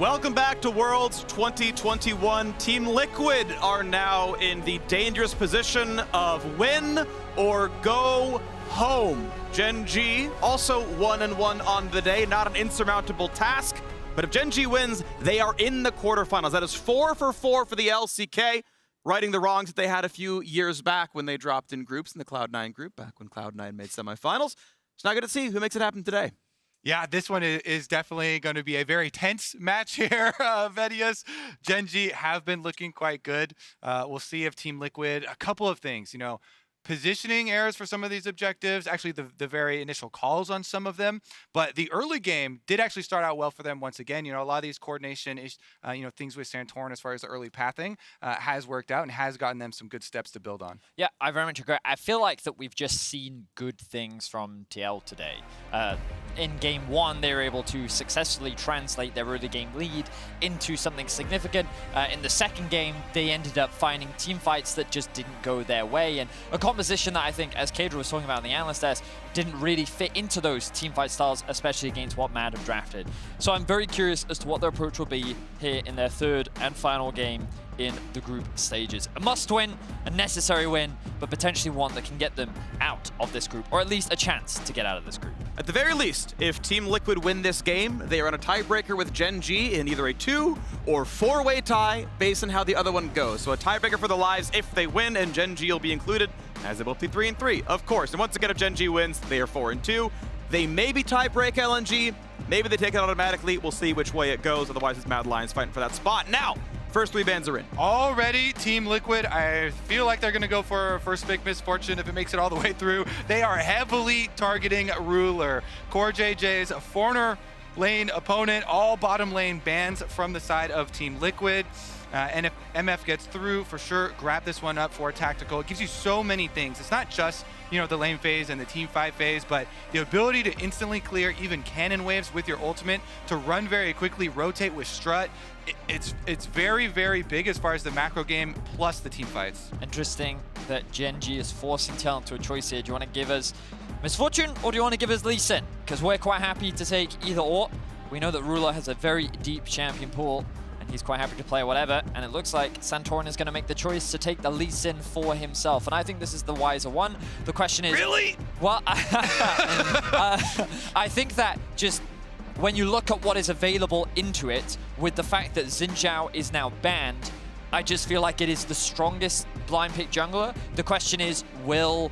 Welcome back to Worlds 2021. Team Liquid are now in the dangerous position of win or go home. Gen.G also 1-1 on the day, not an insurmountable task, but if Gen.G wins, they are in the quarterfinals. That is 4 for 4 for the LCK, righting the wrongs that they had a few years back when they dropped in groups in the Cloud9 group, back when Cloud9 made semifinals. It's not good to see who makes it happen today. Yeah, this one is definitely going to be a very tense match here, Vedius. Gen.G have been looking quite good. We'll see if Team Liquid, a couple of things, positioning errors for some of these objectives, actually the very initial calls on some of them, but the early game did actually start out well for them once again. A lot of these coordination things with Santorin as far as the early pathing has worked out and has gotten them some good steps to build on. Yeah, I very much agree. I feel like that we've just seen good things from TL today. In game one, they were able to successfully translate their early game lead into something significant. In the second game, they ended up finding team fights that just didn't go their way, and a composition that I think, as Kadra was talking about in the analyst desk, didn't really fit into those teamfight styles, especially against what Mad have drafted. So I'm very curious as to what their approach will be here in their third and final game in the group stages. A must win, a necessary win, but potentially one that can get them out of this group, or at least a chance to get out of this group. At the very least, if Team Liquid win this game, they are on a tiebreaker with Gen.G in either a 2- or 4-way tie based on how the other one goes. So a tiebreaker for the lives if they win, and Gen.G will be included, as they both be 3-3, of course. And once again, if Gen.G wins, they are 4-2. They maybe tiebreak LNG, maybe they take it automatically. We'll see which way it goes. Otherwise, it's Mad Lions fighting for that spot. Now, first 3 bans are in. Already, Team Liquid, I feel like they're going to go for first big misfortune if it makes it all the way through. They are heavily targeting Ruler. CoreJJ's former lane opponent, all bottom lane bans from the side of Team Liquid. And if MF gets through, for sure, grab this one up for a tactical. It gives you so many things. It's not just, the lane phase and the team fight phase, but the ability to instantly clear even cannon waves with your ultimate, to run very quickly, rotate with strut. It's very, very big as far as the macro game plus the team fights. Interesting that Gen.G is forcing talent to a choice here. Do you want to give us Misfortune or do you want to give us Lee Sin? Because we're quite happy to take either or. We know that Ruler has a very deep champion pool, and he's quite happy to play whatever, and it looks like Santorin is going to make the choice to take the Lee Sin for himself, and I think this is the wiser one. The question is... Really? Well, I think that just when you look at what is available into it, with the fact that Xin Zhao is now banned, I just feel like it is the strongest blind pick jungler. The question is, will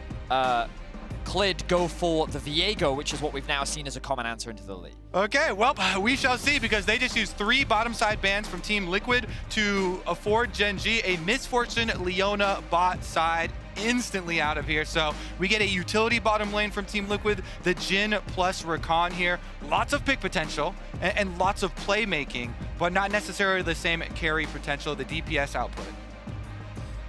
Clid go for the Viego, which is what we've now seen as a common answer into the league. Okay, well, we shall see, because they just used 3 bottom side bans from Team Liquid to afford Gen.G a misfortune Leona bot side instantly out of here. So we get a utility bottom lane from Team Liquid, the Jhin plus Rakan here. Lots of pick potential and lots of playmaking, but not necessarily the same carry potential, the DPS output.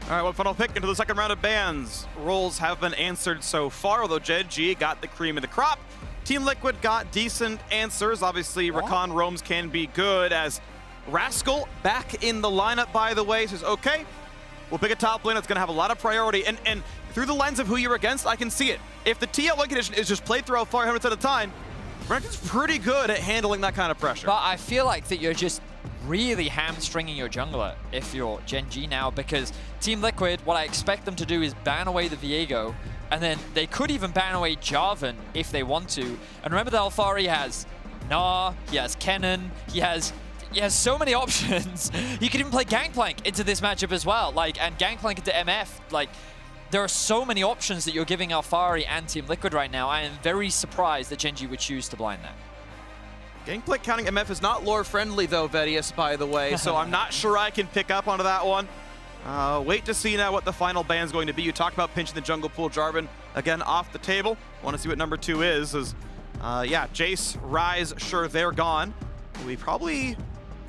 All right, well, final pick into the second round of bans. Roles have been answered so far, although Gen.G got the cream of the crop. Team Liquid got decent answers. Obviously, Rakan roams can be good, as Rascal back in the lineup, by the way, says, okay, we'll pick a top lane that's going to have a lot of priority. And through the lens of who you're against, I can see it. If the TL win condition is just played through Alphari 100% of the time, Renekton's pretty good at handling that kind of pressure. But I feel like that you're just really hamstringing your jungler if you're Gen.G now, because Team Liquid, what I expect them to do is ban away the Viego, and then they could even ban away Jarvan if they want to. And remember that Alphari has Gnar, he has Kennen, he has so many options. You could even play Gangplank into this matchup as well, and Gangplank into MF. There are so many options that you're giving Alphari and Team Liquid right now. I am very surprised that Gen.G would choose to blind that. Gangplank counting MF is not lore friendly though, Vedius, by the way, so I'm not sure I can pick up onto that one. Wait to see now what the final ban's going to be. You talked about pinching the jungle pool. Jarvan, again, off the table. Want to see what number 2 is. Yeah, Jace, Ryze, sure, they're gone.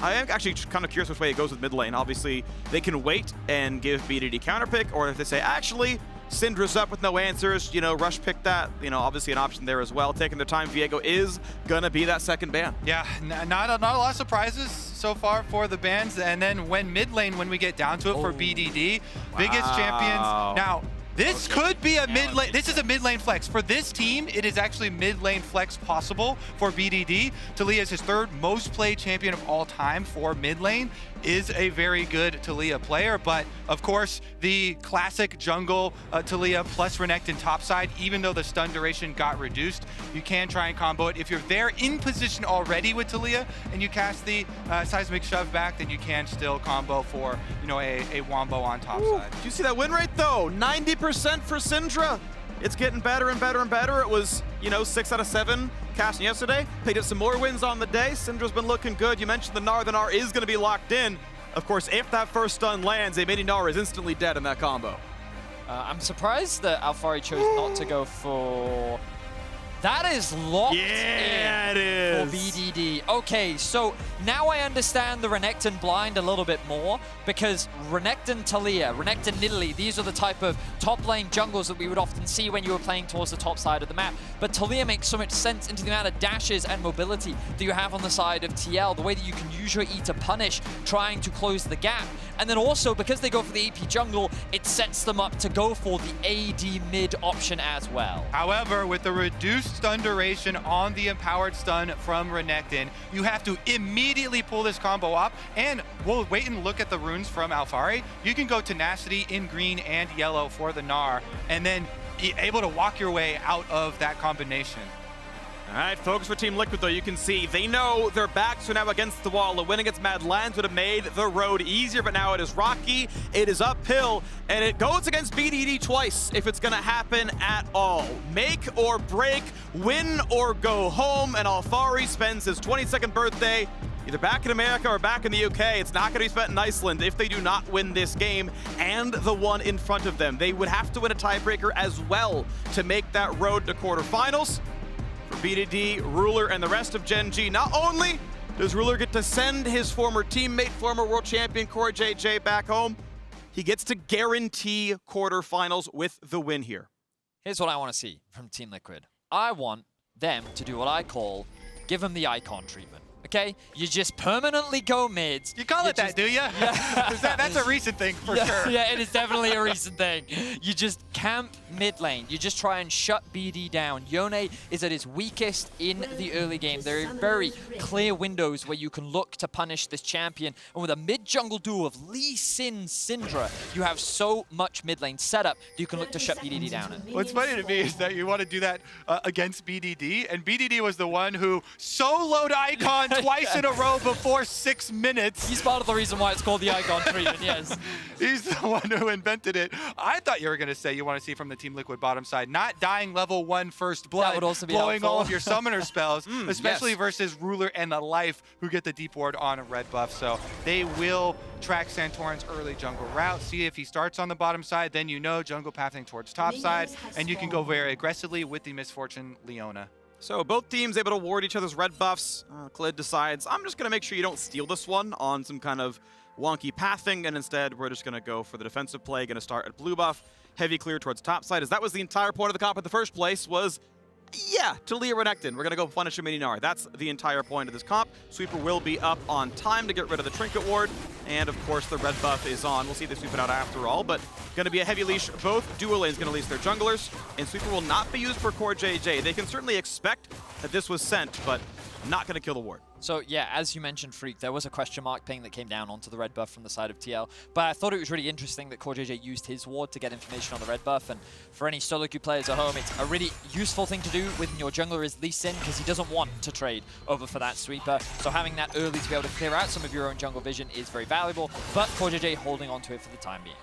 I am actually kind of curious which way it goes with mid lane. Obviously, they can wait and give BDD counter pick, or if they say, actually, Syndra's up with no answers, rush pick that, obviously an option there as well. Taking their time, Viego is going to be that second ban. Yeah, not a lot of surprises so far for the bans. And then when mid lane, when we get down to it for BDD, biggest champions. Now, This could be a mid lane. This is a mid lane flex. For this team, it is actually mid lane flex possible for BDD. Taliyah is his third most played champion of all time for mid lane. Is a very good Taliyah player, but of course the classic jungle Taliyah plus Renekton topside, even though the stun duration got reduced, you can try and combo it. If you're there in position already with Taliyah and you cast the seismic shove back, then you can still combo for, you know, a wombo on topside. Did you see that win rate though? 90% for Syndra. It's getting better and better and better. It was, you know, 6 out of 7 casting yesterday. Picked up some more wins on the day. Syndra's been looking good. You mentioned the Gnar. The Gnar is going to be locked in. Of course, if that first stun lands, a mini Gnar is instantly dead in that combo. I'm surprised that Alphari chose not to go for... That is locked in it is. for BDD. Okay, so now I understand the Renekton blind a little bit more, because Renekton Taliyah, Renekton Nidalee, these are the type of top lane jungles that we would often see when you were playing towards the top side of the map. But Taliyah makes so much sense into the amount of dashes and mobility that you have on the side of TL, the way that you can use your E to punish, trying to close the gap. And then also, because they go for the AP jungle, it sets them up to go for the AD mid option as well. However, with the reduced stun duration on the empowered stun from Renekton, you have to immediately pull this combo up, and we'll wait and look at the runes from Alphari. You can go Tenacity in green and yellow for the Gnar, and then be able to walk your way out of that combination. All right, focus for Team Liquid, though. You can see they know their backs are now against the wall. A win against Mad Lands would have made the road easier, but now it is rocky, it is uphill, and it goes against BDD twice if it's going to happen at all. Make or break, win or go home, and Alphari spends his 22nd birthday either back in America or back in the UK. It's not going to be spent in Iceland if they do not win this game and the one in front of them. They would have to win a tiebreaker as well to make that road to quarterfinals. For BDD, Ruler, and the rest of Gen.G, not only does Ruler get to send his former teammate, former world champion CoreJJ back home, he gets to guarantee quarterfinals with the win here. Here's what I want to see from Team Liquid. I want them to do what I call give them the icon treatment. Okay, you just permanently go mids. You call it that, do you? Yeah. That's a recent thing for sure. Yeah, it is definitely a recent thing. You just camp mid lane. You just try and shut BD down. Yone is at his weakest in the early game. There are very clear windows where you can look to punish this champion. And with a mid jungle duo of Lee Sin Syndra, you have so much mid lane setup that you can look to shut BDD down. What's funny to me is that you want to do that against BDD, and BDD was the one who soloed Icon twice in a row before 6 minutes. He's part of the reason why it's called the icon treatment, yes. He's the one who invented it. I thought you were going to say you want to see from the Team Liquid bottom side, not dying level 1 first blood, that would also be blowing helpful. all of your summoner spells, especially yes. versus Ruler and the Life, who get the deep ward on a red buff. So they will track Santorin's early jungle route, see if he starts on the bottom side, then you know jungle pathing towards top side, and you can go very aggressively with the Misfortune Leona. So both teams able to ward each other's red buffs. Clid decides, I'm just going to make sure you don't steal this one on some kind of wonky pathing, and instead we're just going to go for the defensive play, going to start at blue buff, heavy clear towards top side, as that was the entire point of the comp in the first place was, yeah, Taliyah Renekton. We're going to go punish a mini Gnar. That's the entire point of this comp. Sweeper will be up on time to get rid of the Trinket Ward. And of course, the red buff is on. We'll see if they sweep it out after all, but going to be a heavy leash. Both duo lanes going to leash their junglers, and Sweeper will not be used for CoreJJ. They can certainly expect that this was sent, but not going to kill the ward. So yeah, as you mentioned, Freak, there was a question mark ping that came down onto the red buff from the side of TL, but I thought it was really interesting that CoreJJ used his ward to get information on the red buff, and for any solo queue players at home, it's a really useful thing to do when your jungler is Lee Sin, because he doesn't want to trade over for that sweeper, so having that early to be able to clear out some of your own jungle vision is very valuable, but CoreJJ holding on to it for the time being.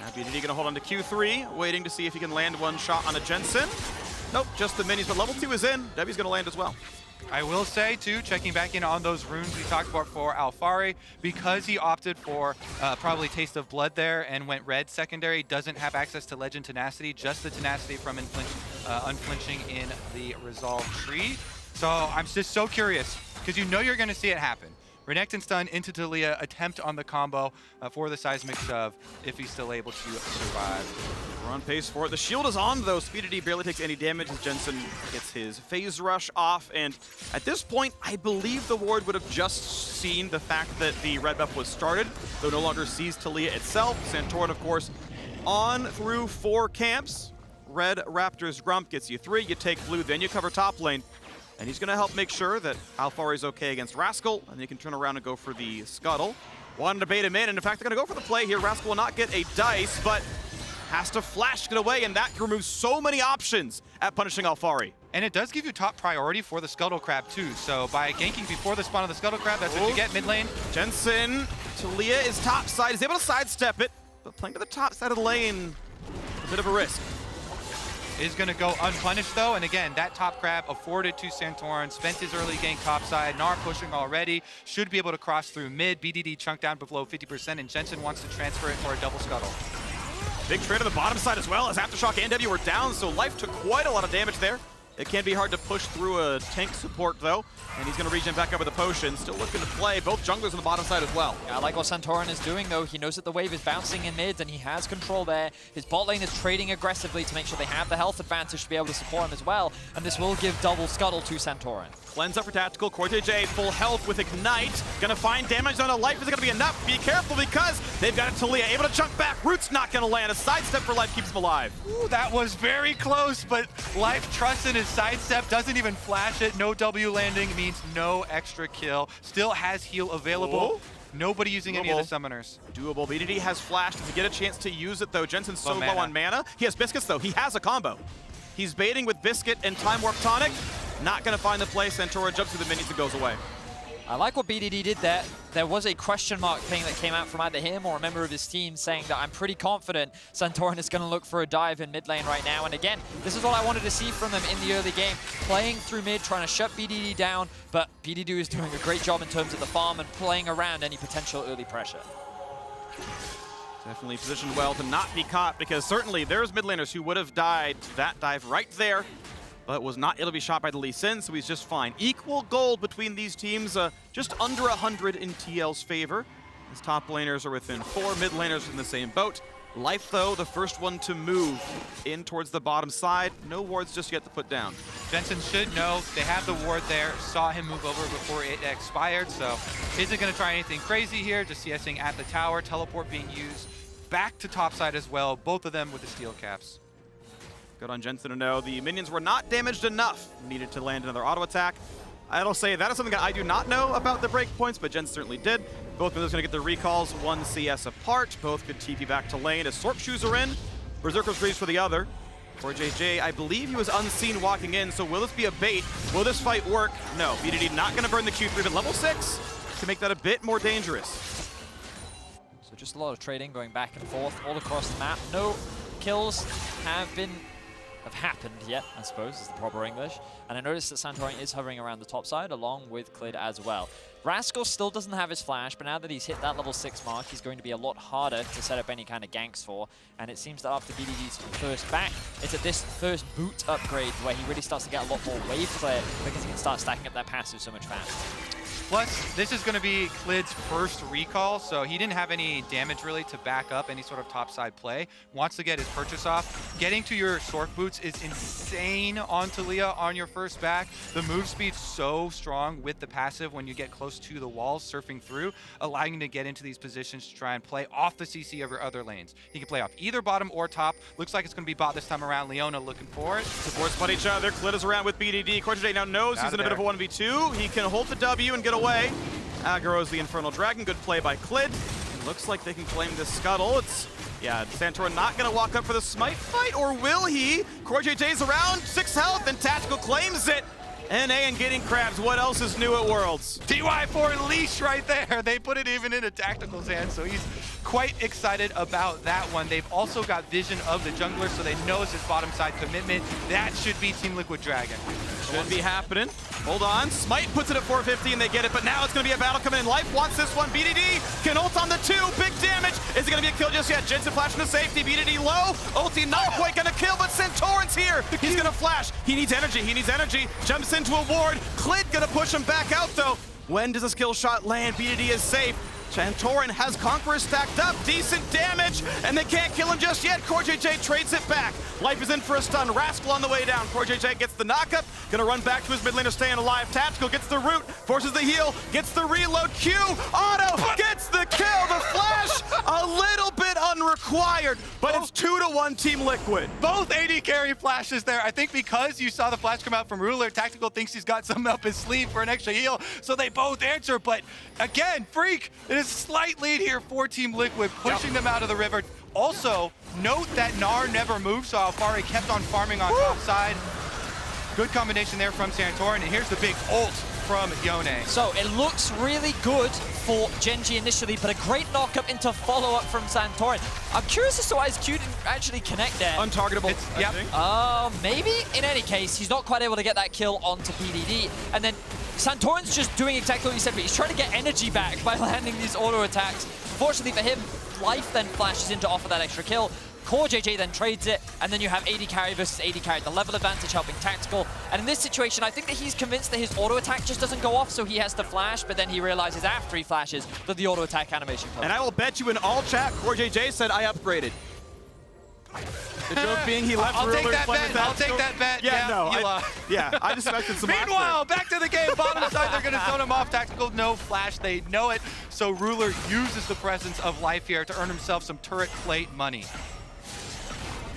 Now BDD going to hold on to Q3, waiting to see if he can land one shot on a Jensen. Nope, just the minis, but level 2 is in. Debbie's going to land as well. I will say, too, checking back in on those runes we talked about for Alphari, because he opted for probably Taste of Blood there and went red secondary, doesn't have access to Legend Tenacity, just the Tenacity from Unflinching in the Resolve tree. So I'm just so curious, because you know you're going to see it happen. Renekton stun into Taliyah, attempt on the combo for the seismic shove if he's still able to survive. We're on pace for it. The shield is on, though. Speedity barely takes any damage as Jensen gets his phase rush off. And at this point, I believe the ward would have just seen the fact that the red buff was started, though no longer sees Taliyah itself. Santorin, of course, on through 4 camps. Red Raptor's Grump gets you 3. You take blue, then you cover top lane. And he's going to help make sure that Alphari's okay against Rascal, and he can turn around and go for the Scuttle. Wanted to bait him in, and in fact, they're going to go for the play here. Rascal will not get a dice, but has to flash get away, and that removes so many options at punishing Alphari. And it does give you top priority for the Scuttle Crab too. So by ganking before the spawn of the Scuttle Crab, that's what you get mid lane. Jensen, Taliyah is top side. He's able to sidestep it, but playing to the top side of the lane, a bit of a risk. Is going to go unpunished though, and again, that top crab afforded to Santorin, spent his early gank topside, Gnar pushing already, should be able to cross through mid, BDD chunked down below 50%, and Jensen wants to transfer it for a double Scuttle. Big trade on the bottom side as well, as Aftershock and W were down, so Life took quite a lot of damage there. It can be hard to push through a tank support though, and he's going to regen back up with a potion. Still looking to play, both junglers on the bottom side as well. Yeah, I like what Santorin is doing though. He knows that the wave is bouncing in mid and he has control there. His bot lane is trading aggressively to make sure they have the health advantage to be able to support him as well, and this will give double Scuttle to Santorin. Cleanse up for Tactical, CoreJJ full health with Ignite. Gonna find damage on a Life, is it gonna be enough? Be careful because they've got a Taliyah able to chunk back. Root's not gonna land, a sidestep for Life keeps him alive. Ooh, that was very close, but Life trusts in his sidestep, doesn't even flash it. No W landing means no extra kill. Still has heal available. Nobody using any of the summoners. Doable. BDD has flashed. Does he get a chance to use it though? Jensen's so low on mana. He has Biscuits though. He has a combo. He's baiting with Biscuit and Time Warp Tonic. Not gonna find the play. Santorin jumps through the minions and goes away. I like what BDD did there. There was a question mark thing that came out from either him or a member of his team saying that I'm pretty confident Santorin is going to look for a dive in mid lane right now. And again, this is what I wanted to see from them in the early game. Playing through mid, trying to shut BDD down, but BDD is doing a great job in terms of the farm and playing around any potential early pressure. Definitely positioned well to not be caught, because certainly there's mid laners who would have died to that dive right there, but was not able to be shot by the Lee Sin, so he's just fine. Equal gold between these teams, just under 100 in TL's favor. His top laners are within 4, mid laners in the same boat. Life, though, the first one to move in towards the bottom side. No wards just yet to put down. Jensen should know they have the ward there, saw him move over before it expired, so isn't going to try anything crazy here, just CSing at the tower, teleport being used back to topside as well, both of them with the steel caps. Good on Jensen to know the minions were not damaged enough. Needed to land another auto attack. I'll say that is something that I do not know about the breakpoints, but Jensen certainly did. Both of those going to get their recalls 1 CS apart. Both could TP back to lane as Sorp Shoes are in. Berserker's Greaves for the other. CoreJJ, I believe he was unseen walking in, so will this be a bait? Will this fight work? No, BDD not going to burn the Q3, but level 6 to make that a bit more dangerous. So just a lot of trading going back and forth all across the map. No kills have happened yet, I suppose, is the proper English. And I noticed that Santorin is hovering around the top side, along with Clid as well. Rascal still doesn't have his flash, but now that he's hit that level 6 mark, he's going to be a lot harder to set up any kind of ganks for. And it seems that after BDD's first back, it's at this first boot upgrade where he really starts to get a lot more wave clear, because he can start stacking up that passive so much faster. Plus, this is going to be Clid's first recall, so he didn't have any damage really to back up any sort of topside play. Wants to get his purchase off. Getting to your Sork Boots is insane on Taliyah on your first back. The move speed's so strong with the passive when you get close to the walls, surfing through, allowing you to get into these positions to try and play off the CC of your other lanes. He can play off either bottom or top. Looks like it's going to be bot this time around. Leona looking for it. Supports spot each other. Clid is around with BDD. CoreJJ now knows he's in a bit of a 1v2. He can hold the W and get away. Aggro's the Infernal Dragon. Good play by Clid. It looks like they can claim this Scuttle. Yeah, Santorin not going to walk up for the smite fight, or will he? CoreJJ's around, 6 health, and Tactical claims it. NA and getting crabs. What else is new at Worlds? TY4 leash right there. They put it even into Tactical's hands, so he's quite excited about that one. They've also got vision of the jungler, so they know it's his bottom side commitment. That should be Team Liquid Dragon. Should be happening. Hold on. Smite puts it at 450 and they get it, but now it's going to be a battle coming in. Life wants this one. BDD can ult on the 2. Big damage. Is it going to be a kill just yet? Jensen flashing to safety. BDD low. Ulti not quite going to kill, but Santorin's here. He's going to flash. He needs energy. He needs energy. Jumps into a ward. Clid going to push him back out, though. When does this kill shot land? BDD is safe. Santorin has Conqueror stacked up, decent damage, and they can't kill him just yet. CoreJJ trades it back. Life is in for a stun. Rascal on the way down. CoreJJ gets the knockup, gonna run back to his mid laner, staying alive. Tactical gets the root, forces the heal, gets the reload. Q, auto, gets the kill. The flash, a little bit button required, but it's 2-1 Team Liquid. Both AD carry flashes there. I think because you saw the flash come out from Ruler, Tactical thinks he's got something up his sleeve for an extra heal, so they both answer. But again, Freak, it is a slight lead here for Team Liquid, pushing them out of the river. Also, note that Gnar never moved, so Alphari kept on farming on top side. Good combination there from Santorin, and here's the big ult from Yone. So it looks really good for Gen.G initially, but a great knock-up into follow-up from Santorin. I'm curious as to why his Q didn't actually connect there. Untargetable, I think. Maybe? In any case, he's not quite able to get that kill onto BDD. And then Santorin's just doing exactly what you said, but he's trying to get energy back by landing these auto attacks. Fortunately for him, Life then flashes in to offer that extra kill. CoreJJ then trades it, and then you have AD carry versus AD carry, the level advantage helping Tactical. And in this situation, I think that he's convinced that his auto attack just doesn't go off, so he has to flash, but then he realizes after he flashes that the auto attack animation comes. And I will bet you in all chat, CoreJJ said, I upgraded. The joke being he left I'll Ruler take that bet. I'll take that bet. Yeah, no. I just expected some Meanwhile, back to the game. Bottom side, they're going to zone him off. Tactical, no flash. They know it. So Ruler uses the presence of Life here to earn himself some turret plate money.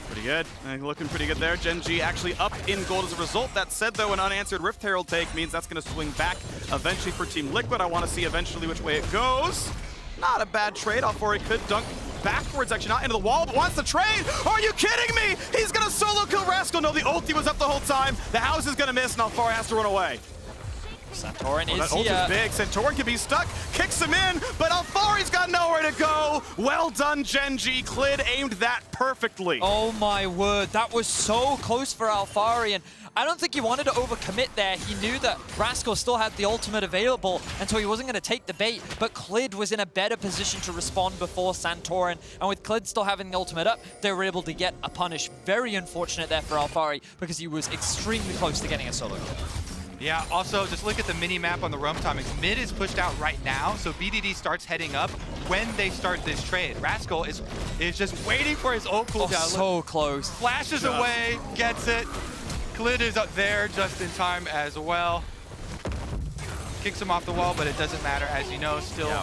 Pretty good. Looking pretty good there. Gen.G actually up in gold as a result. That said, though, an unanswered Rift Herald take means that's going to swing back eventually for Team Liquid. I want to see eventually which way it goes. Not a bad trade. Alphari could dunk backwards, actually not into the wall, but wants the trade. Are you kidding me? He's going to solo kill Rascal. No, the ulti was up the whole time. The house is going to miss, and Alphari has to run away. Santorin is that ult is big. Santorin can be stuck, kicks him in, but Alphari's got nowhere to go. Well done, Gen.G. Clid aimed that perfectly. Oh my word, that was so close for Alphari, and I don't think he wanted to overcommit there. He knew that Rascal still had the ultimate available, and so he wasn't going to take the bait, but Clid was in a better position to respond before Santorin, and with Clid still having the ultimate up, they were able to get a punish. Very unfortunate there for Alphari, because he was extremely close to getting a solo kill. Yeah, also, just look at the mini-map on the roam timings. Mid is pushed out right now, so BDD starts heading up when they start this trade. Rascal is just waiting for his ult cooldown. So close. Flashes away, gets it. Clid is up there just in time as well. Kicks him off the wall, but it doesn't matter, as you know, still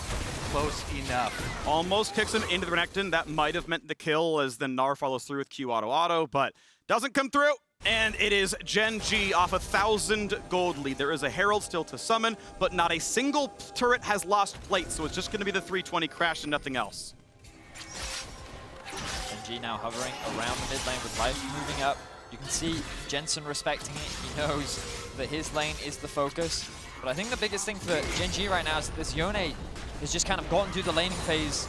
close enough. Almost kicks him into the Renekton. That might have meant the kill, as then Gnar follows through with Q auto, but doesn't come through. And it is Gen.G off 1,000 gold lead. There is a Herald still to summon, but not a single turret has lost plate, so it's just going to be the 320 crash and nothing else. Gen.G now hovering around the mid lane with Life moving up. You can see Jensen respecting it. He knows that his lane is the focus. But I think the biggest thing for Gen.G right now is that this Yone has just kind of gotten through the laning phase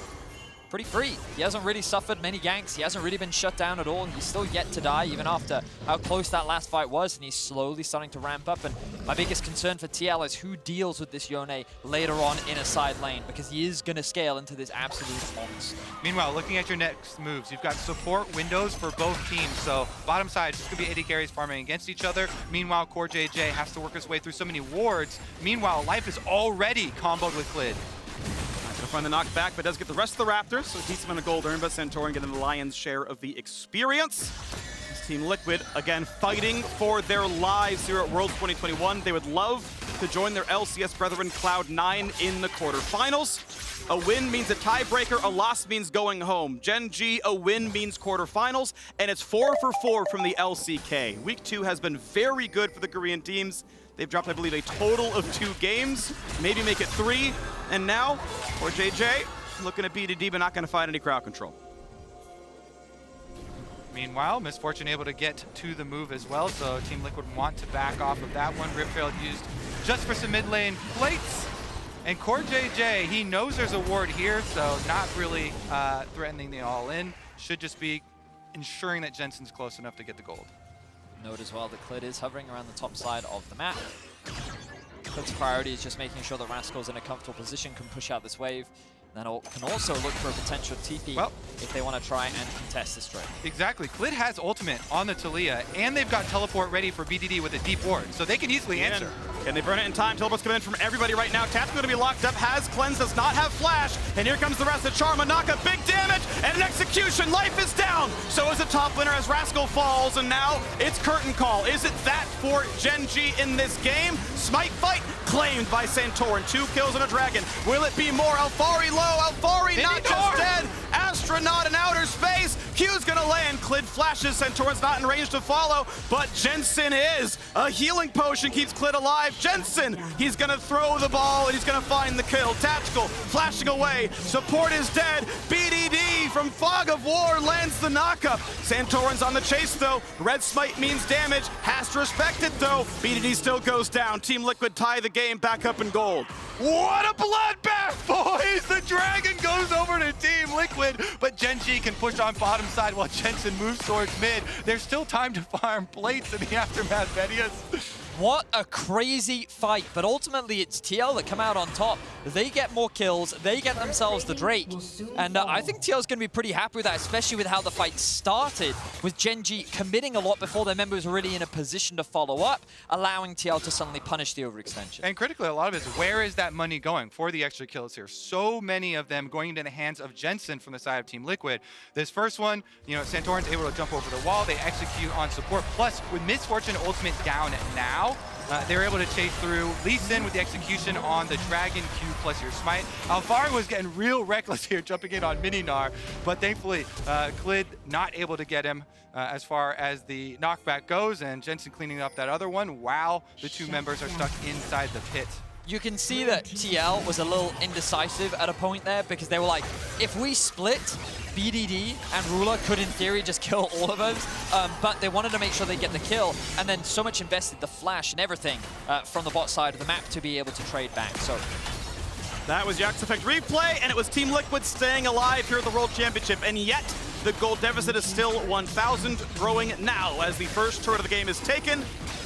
pretty free. He hasn't really suffered many ganks. He hasn't really been shut down at all. He's still yet to die, even after how close that last fight was, and he's slowly starting to ramp up. And my biggest concern for TL is who deals with this Yone later on in a side lane, because he is going to scale into this absolute monster. Meanwhile, looking at your next moves, you've got support windows for both teams. So bottom side, just going to be AD carries farming against each other. Meanwhile, CoreJJ has to work his way through so many wards. Meanwhile, Life is already comboed with Clid. Find the knockback, but does get the rest of the Raptors, so a decent amount of gold earned, but Santorin getting the lion's share of the experience. This Team Liquid, again, fighting for their lives here at Worlds 2021. They would love to join their LCS brethren Cloud9 in the quarterfinals. A win means a tiebreaker, a loss means going home. Gen.G, a win means quarterfinals, and it's 4 for 4 from the LCK. Week 2 has been very good for the Korean teams. They've dropped, I believe, a total of 2 games, maybe make it 3. And now, CoreJJ looking at BDD, but not going to find any crowd control. Meanwhile, Misfortune able to get to the move as well, so Team Liquid want to back off of that one. Rift Herald used just for some mid lane plates. And CoreJJ, he knows there's a ward here, so not really threatening the all-in. Should just be ensuring that Jensen's close enough to get the gold. Note as well that Clid is hovering around the top side of the map. Clid's priority is just making sure that Rascal's in a comfortable position, can push out this wave. Then can also look for a potential TP if they want to try and contest this trade. Exactly. Clid has ultimate on the Taliyah, and they've got teleport ready for BDD with a deep ward, so they can easily answer. Can they burn it in time? Teleport's coming in from everybody right now. Tap's going to be locked up, has cleanse, does not have flash, and here comes the rest of Charma. Naka, big damage, and an execution. Life is down. So is the top winner as Rascal falls, and now it's curtain call. Is it that for Gen.G in this game? Smite fight claimed by Santorin. 2 kills and a dragon. Will it be more? Alphari low. Alphari not just dead. astronaut in outer space. Q's gonna land. Clid flashes. Santorin's not in range to follow, but Jensen is. A healing potion keeps Clid alive. Jensen, he's gonna throw the ball and he's gonna find the kill. Tactical, flashing away. Support is dead. BDD from Fog of War lands the knockup. Santorin's on the chase though. Red Smite means damage. Has to respect it though. BDD still goes down. Team Liquid tie the game back up in gold. What a bloodbath, boys! The Dragon goes over to Team Liquid, but Gen.G can push on bottom side while Jensen moves towards mid. There's still time to farm plates in the aftermath, Vedius. What a crazy fight, but ultimately it's TL that come out on top. They get more kills, they get themselves the Drake, and I think TL's going to be pretty happy with that, especially with how the fight started, with Gen.G committing a lot before their members were really in a position to follow up, allowing TL to suddenly punish the overextension. And critically, a lot of it is, where is that money going for the extra kills here? So many of them going into the hands of Jensen from the side of Team Liquid. This first one, you know, Santorin's able to jump over the wall, they execute on support, plus with Miss Fortune ultimate down now, they're able to chase through. Lee Sin with the execution on the Dragon Q plus your smite. Alphari was getting real reckless here, jumping in on Mini Gnar, but thankfully, Clid not able to get him as far as the knockback goes, and Jensen cleaning up that other one while the two members are stuck inside the pit. You can see that TL was a little indecisive at a point there because they were like, if we split, BDD and Ruler could in theory just kill all of us, but they wanted to make sure they get the kill, and then so much invested the flash and everything from the bot side of the map to be able to trade back. So that was Yax Effect replay, and it was Team Liquid staying alive here at the World Championship, and yet the gold deficit is still 1,000, growing now as the first turret of the game is taken,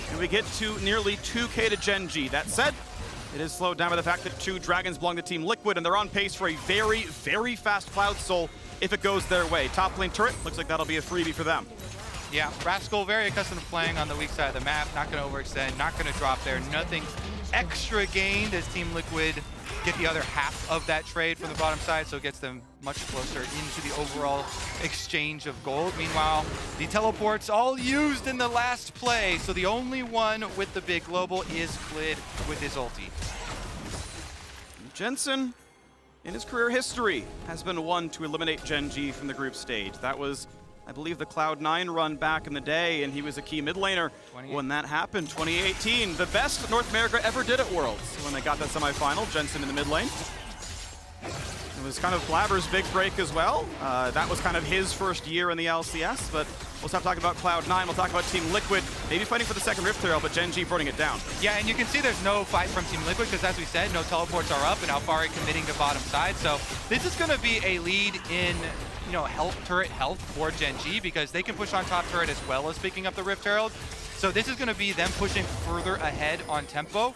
and we get to nearly 2K to Gen.G. That said, it is slowed down by the fact that 2 Dragons belong to Team Liquid, and they're on pace for a very, very fast Cloud Soul if it goes their way. Top lane turret, looks like that'll be a freebie for them. Yeah, Rascal very accustomed to playing on the weak side of the map, not going to overextend, not going to drop there, nothing extra gained as Team Liquid get the other half of that trade from the bottom side, so it gets them much closer into the overall exchange of gold. Meanwhile, the teleports all used in the last play, so the only one with the big global is Clid with his ulti. Jensen, in his career history, has been one to eliminate Gen.G from the group stage. That was, I believe, the Cloud9 run back in the day, and he was a key mid laner when that happened, 2018. The best North America ever did at Worlds when they got that semifinal, Jensen in the mid lane. It was kind of Blabber's big break as well. That was kind of his first year in the LCS, but we'll stop talking about Cloud9. We'll talk about Team Liquid, maybe fighting for the second Rift Herald, but Gen.G burning it down. Yeah, and you can see there's no fight from Team Liquid because, as we said, no teleports are up, and Alphari committing to bottom side. So this is going to be a lead in, you know, turret health for Gen.G because they can push on top turret as well as picking up the Rift Herald. So this is going to be them pushing further ahead on tempo.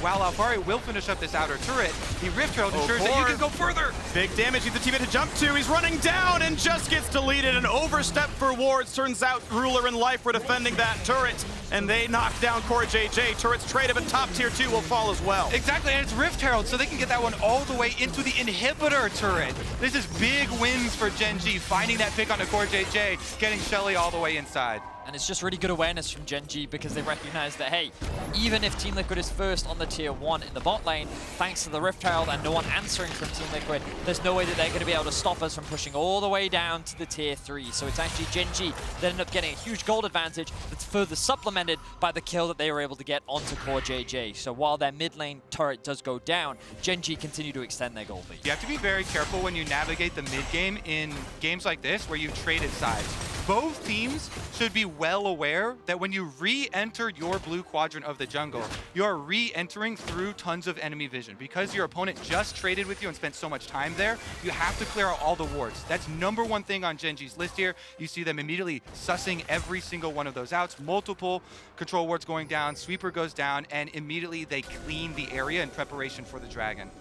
While Alphari will finish up this outer turret, the Rift Herald ensures that you can go further. Big damage, he's the teammate to jump to. He's running down and just gets deleted. An overstep for wards. Turns out Ruler and Life were defending that turret, and they knock down CoreJJ. Turret's traded, but top tier 2 will fall as well. Exactly, and it's Rift Herald, so they can get that one all the way into the inhibitor turret. This is big wins for Gen.G, finding that pick onto CoreJJ, getting Shelly all the way inside. And it's just really good awareness from Gen.G because they recognize that, hey, even if Team Liquid is first on the tier 1 in the bot lane, thanks to the Rift Herald and no one answering from Team Liquid, there's no way that they're going to be able to stop us from pushing all the way down to the tier 3. So it's actually Gen.G that end up getting a huge gold advantage that's further supplemented by the kill that they were able to get onto CoreJJ. So while their mid lane turret does go down, Gen.G continue to extend their gold lead. You have to be very careful when you navigate the mid game in games like this where you've traded sides. Both teams should be well aware that when you re-enter your blue quadrant of the jungle, you're re-entering through tons of enemy vision. Because your opponent just traded with you and spent so much time there, you have to clear out all the wards. That's #1 thing on Gen.G's list here. You see them immediately sussing every single one of those outs. Multiple control wards going down, sweeper goes down, and immediately they clean the area in preparation for the dragon.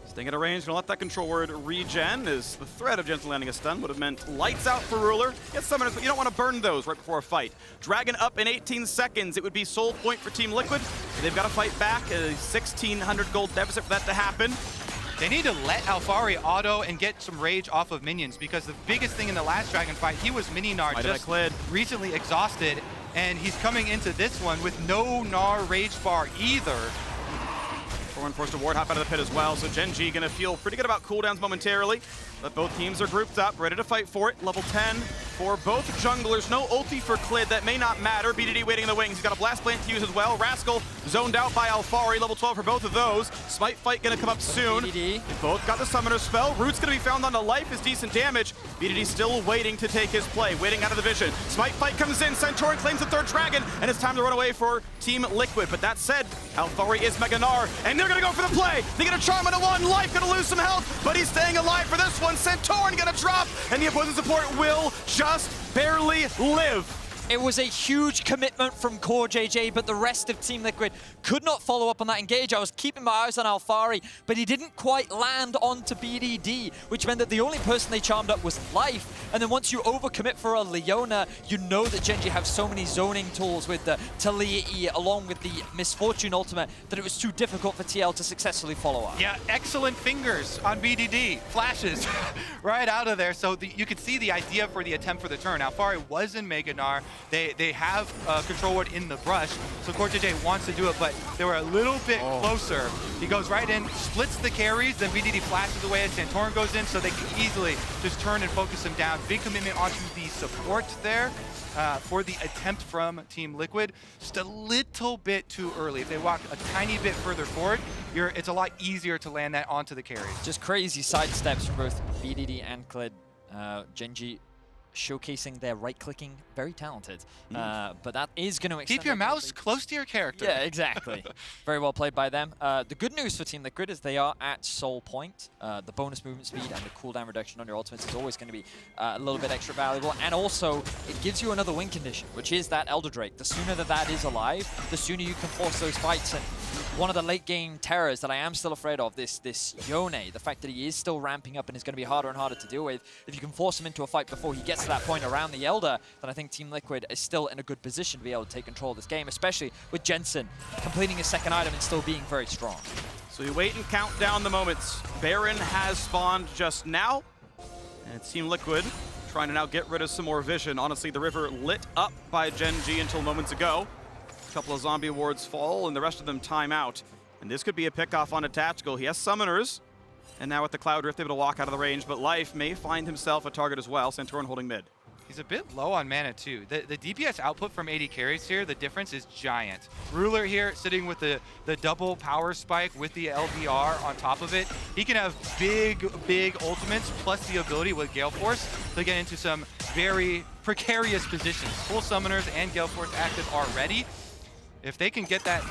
Staying at a range, gonna let that control word regen, as the threat of Jensen landing a stun would have meant lights out for Ruler. Get summoners, but you don't want to burn those right before a fight. Dragon up in 18 seconds. It would be soul point for Team Liquid. They've got to fight back, a 1,600 gold deficit for that to happen. They need to let Alphari auto and get some rage off of minions, because the biggest thing in the last Dragon fight, he was Mini Gnar just recently exhausted, and he's coming into this one with no Gnar rage bar either. Santorin forced to ward hop out of the pit as well, so Gen.G gonna feel pretty good about cooldowns momentarily. But both teams are grouped up, ready to fight for it. Level 10 for both junglers. No ulti for Clid, that may not matter. BDD waiting in the wings. He's got a blast plant to use as well. Rascal zoned out by Alphari, level 12 for both of those. Smite fight gonna come up soon. BDD. They both got the summoner spell. Root's gonna be found on the life, is decent damage. BDD still waiting to take his play, waiting out of the vision. Smite fight comes in, Santorin claims the third dragon, and it's time to run away for Team Liquid. But that said, Alphari is Gnar, and they're gonna go for the play. They get a charm into one, life gonna lose some health, but he's staying alive for this one. Santorin gonna drop, and the opposing support will just barely live. It was a huge commitment from CoreJJ, but the rest of Team Liquid could not follow up on that engage. I was keeping my eyes on Alphari, but he didn't quite land onto BDD, which meant that the only person they charmed up was life. And then once you overcommit for a Leona, you know that Gen.G have so many zoning tools with the Taliyah along with the Misfortune ultimate that it was too difficult for TL to successfully follow up. Yeah, excellent fingers on BDD. Flashes right out of there. So you could see the idea for the attempt for the turn. Alphari was in Gnar. They have control ward in the brush, so CoreJJ wants to do it, but they were a little bit closer. He goes right in, splits the carries, then BDD flashes away as Santorin goes in, so they can easily just turn and focus him down. Big commitment onto the support there for the attempt from Team Liquid. Just a little bit too early. If they walk a tiny bit further forward, it's a lot easier to land that onto the carries. Just crazy side steps from both BDD and Clid. Gen.G showcasing their right-clicking, very talented. But that is going to keep your mouse close to your character. Yeah, exactly. Very well played by them. The good news for Team Liquid is they are at soul point. The bonus movement speed and the cooldown reduction on your ultimates is always going to be a little bit extra valuable. And also, it gives you another win condition, which is that Elder Drake. The sooner that is alive, the sooner you can force those fights. And one of the late game terrors that I am still afraid of, this Yone, the fact that he is still ramping up and is going to be harder and harder to deal with. If you can force him into a fight before he gets to that point around the Elder, then I think Team Liquid is still in a good position to be able to take control of this game, especially with Jensen completing his second item and still being very strong. So you wait and count down the moments. Baron has spawned just now, and it's Team Liquid trying to now get rid of some more vision. Honestly, the river lit up by Gen.G until moments ago. A couple of zombie wards fall, and the rest of them time out. And this could be a pickoff on a tactical. He has summoners, and now with the Cloud Rift, able to walk out of the range, but Life may find himself a target as well. Santorin holding mid. He's a bit low on mana too. The DPS output from AD carries here, the difference is giant. Ruler here sitting with the double power spike with the LBR on top of it. He can have big ultimates plus the ability with Gale Force to get into some very precarious positions. Full summoners and Gale Force active already. If they can get that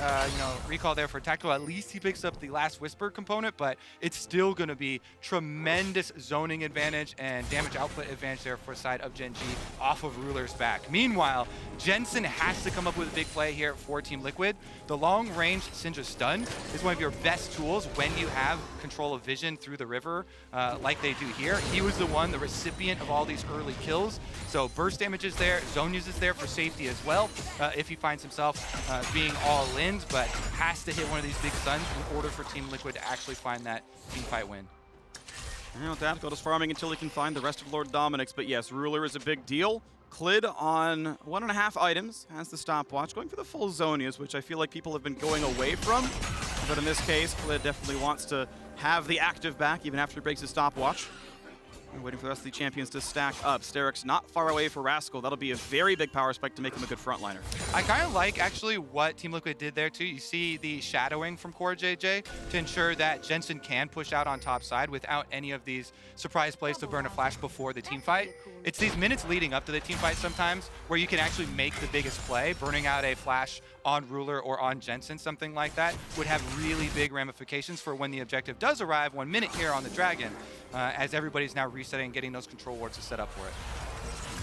recall there for tactical, at least he picks up the last Whisper component, but it's still going to be tremendous zoning advantage and damage output advantage there for the side of Gen.G off of Ruler's back. Meanwhile, Jensen has to come up with a big play here for Team Liquid. The long-range Syndra stun is one of your best tools when you have control of vision through the river like they do here. He was the recipient of all these early kills, so burst damage is there, zone use is there for safety as well if he finds himself being all in, but has to hit one of these big stuns in order for Team Liquid to actually find that team fight win. Tactical just farming until he can find the rest of Lord Dominic's, but yes, Ruler is a big deal. Clid on 1.5 items, has the stopwatch, going for the full Zonias, which I feel like people have been going away from. But in this case, Clid definitely wants to have the active back even after he breaks his stopwatch. We're waiting for the rest of the champions to stack up. Sterik's not far away for Rascal. That'll be a very big power spike to make him a good frontliner. I kind of like actually what Team Liquid did there too. You see the shadowing from CoreJJ to ensure that Jensen can push out on top side without any of these surprise plays to burn a flash before the team fight. It's these minutes leading up to the team fight sometimes where you can actually make the biggest play. Burning out a flash on Ruler or on Jensen, something like that, would have really big ramifications for when the objective does arrive 1 minute here on the Dragon, as everybody's now resetting and getting those control wards to set up for it.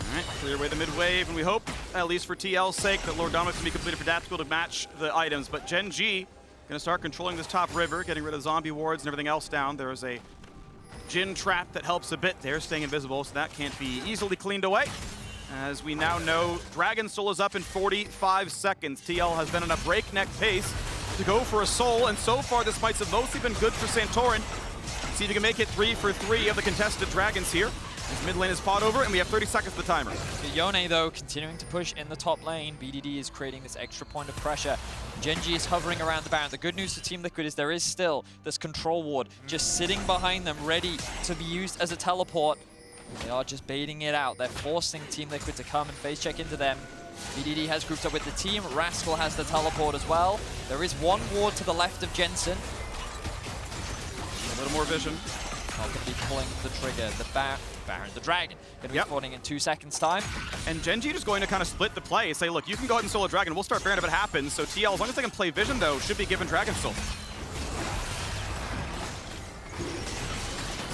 All right, clear away the mid wave, and we hope, at least for TL's sake, that Lord Dominic's can be completed for tactical to match the items. But Gen.G gonna start controlling this top river, getting rid of zombie wards and everything else down. There is a Jhin trap that helps a bit there, staying invisible, so that can't be easily cleaned away. As we now know, Dragon Soul is up in 45 seconds. TL has been on a breakneck pace to go for a soul, and so far this fights have mostly been good for Santorin. See if he can make it 3 for 3 of the contested dragons here. His mid lane is fought over, and we have 30 seconds to the timer. Yone, though, continuing to push in the top lane. BDD is creating this extra point of pressure. Gen.G is hovering around the Baron. The good news for Team Liquid is there is still this control ward just sitting behind them, ready to be used as a teleport. They are just baiting it out. They're forcing Team Liquid to come and phase check into them. BDD has grouped up with the team. Rascal has the teleport as well. There is one ward to the left of Jensen. A little more vision. Not going to be pulling the trigger. The Baron, the Dragon, going to be spawning in 2 seconds' time. And Gen.G just going to kind of split the play. Say, look, you can go ahead and solo Dragon. We'll start Baron if it happens. So TL, as long as they can play vision, though, should be given Dragon Soul.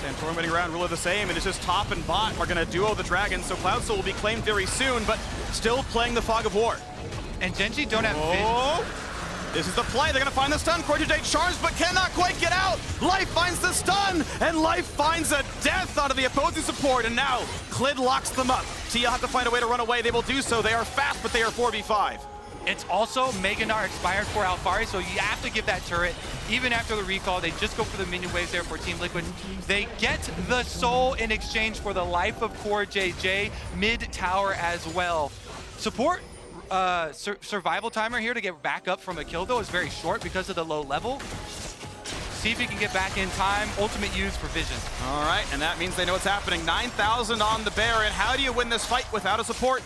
Santorin waiting around, ruler the same, and it's just top and bot are going to duo the Dragon, so Cloud Soul will be claimed very soon, but still playing the Fog of War. And Gen.G don't have vision. This is the play. They're going to find the stun. CoreJJ charms, but cannot quite get out. Life finds the stun, and Life finds a death out of the opposing support, and now Clid locks them up. TL have to find a way to run away. They will do so. They are fast, but they are 4v5. It's also Gnar expired for Alphari, so you have to give that turret. Even after the recall, they just go for the minion waves there for Team Liquid. They get the soul in exchange for the life of CoreJJ, mid-tower as well. Support survival timer here to get back up from a kill, though, is very short because of the low level. See if he can get back in time. Ultimate use for vision. All right, and that means they know what's happening. 9,000 on the Baron. How do you win this fight without a support?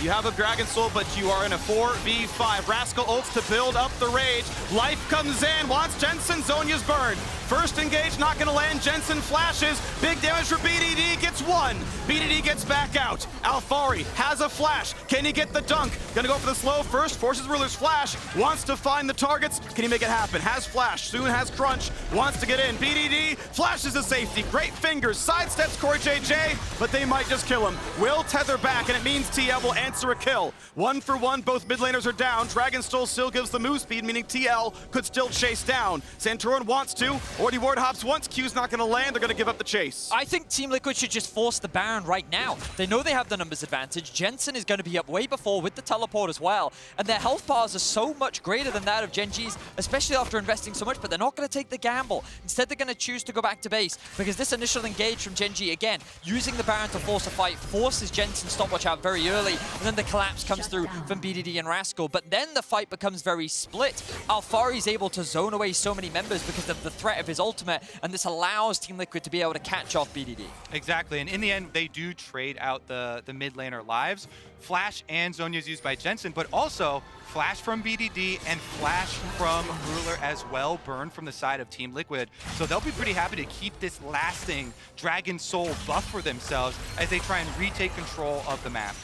You have a Dragon Soul, but you are in a 4v5. Rascal ults to build up the rage. Life comes in, wants Jensen, Zhonya's burned. First engage, not gonna land. Jensen flashes. Big damage for BDD, gets one. BDD gets back out. Alphari has a flash. Can he get the dunk? Gonna go for the slow first, forces Ruler's flash. Wants to find the targets. Can he make it happen? Has flash, soon has crunch. Wants to get in. BDD flashes to safety. Great fingers, sidesteps CoreJJ, but they might just kill him. Will tether back, and it means TL will answer a kill. 1 for 1, both mid laners are down. Dragon Soul still gives the move speed, meaning TL could still chase down. Santorin wants to. Already ward hops once. Q's not going to land. They're going to give up the chase. I think Team Liquid should just force the Baron right now. They know they have the numbers advantage. Jensen is going to be up way before with the teleport as well. And their health bars are so much greater than that of Gen.G's, especially after investing so much, but they're not going to take the gamble. Instead, they're going to choose to go back to base because this initial engage from Gen.G, again, using the Baron to force a fight, forces Jensen's stopwatch out very early, and then the collapse comes through from BDD and Rascal. But then the fight becomes very split. Alphari's able to zone away so many members because of the threat of his ultimate, and this allows Team Liquid to be able to catch off BDD. Exactly, and in the end, they do trade out the mid laner lives. Flash and Zhonya is used by Jensen, but also Flash from BDD and Flash from Ruler as well, burn from the side of Team Liquid. So they'll be pretty happy to keep this lasting Dragon Soul buff for themselves as they try and retake control of the map.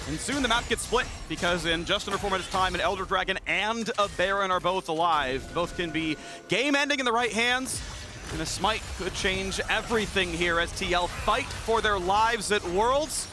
And soon the map gets split because in just under 4 minutes time, an Elder Dragon and a Baron are both alive. Both can be game-ending in the right hands. And a smite could change everything here as TL fight for their lives at Worlds.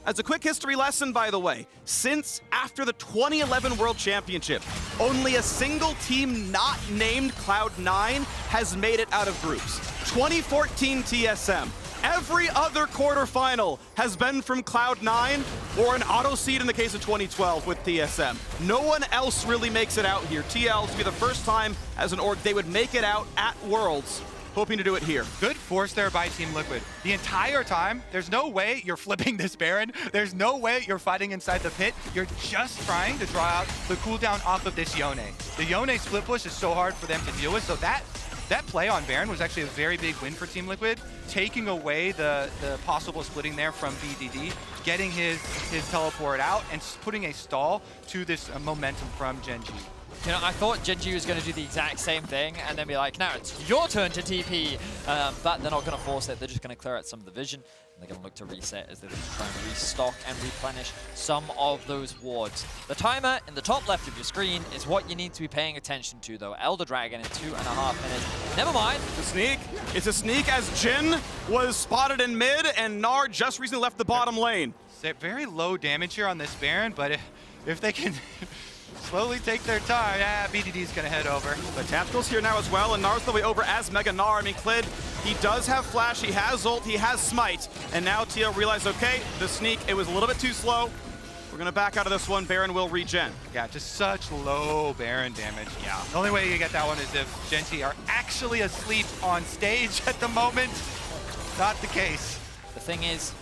As a quick history lesson, by the way, since after the 2011 World Championship, only a single team not named Cloud9 has made it out of groups. 2014 TSM. Every other quarterfinal has been from Cloud9 or an auto seed in the case of 2012 with TSM. No one else really makes it out here. TL to be the first time as an org they would make it out at Worlds. Hoping to do it here. Good force there by Team Liquid. The entire time, there's no way you're flipping this Baron. There's no way you're fighting inside the pit. You're just trying to draw out the cooldown off of this Yone. The Yone split push is so hard for them to deal with, so that play on Baron was actually a very big win for Team Liquid, taking away the possible splitting there from BDD, getting his teleport out, and putting a stall to this momentum from Gen.G. You know, I thought Gen.G was going to do the exact same thing and then be like, now it's your turn to TP. But they're not going to force it. They're just going to clear out some of the vision. And they're going to look to reset as they try and restock and replenish some of those wards. The timer in the top left of your screen is what you need to be paying attention to, though. Elder Dragon in 2.5 minutes. Never mind. It's a sneak. It's a sneak as Jhin was spotted in mid and Gnar just recently left the bottom lane. Very low damage here on this Baron, but if they can slowly take their time, BDD's gonna head over. The tactical's here now as well, and Gnar's the way over as Gnar. I mean, Clid, he does have flash, he has ult, he has smite, and now TL realized, okay, the sneak, it was a little bit too slow. We're gonna back out of this one. Baron will regen. Yeah, just such low Baron damage. Yeah. The only way you get that one is if Gen.G are actually asleep on stage at the moment. Not the case. The thing is,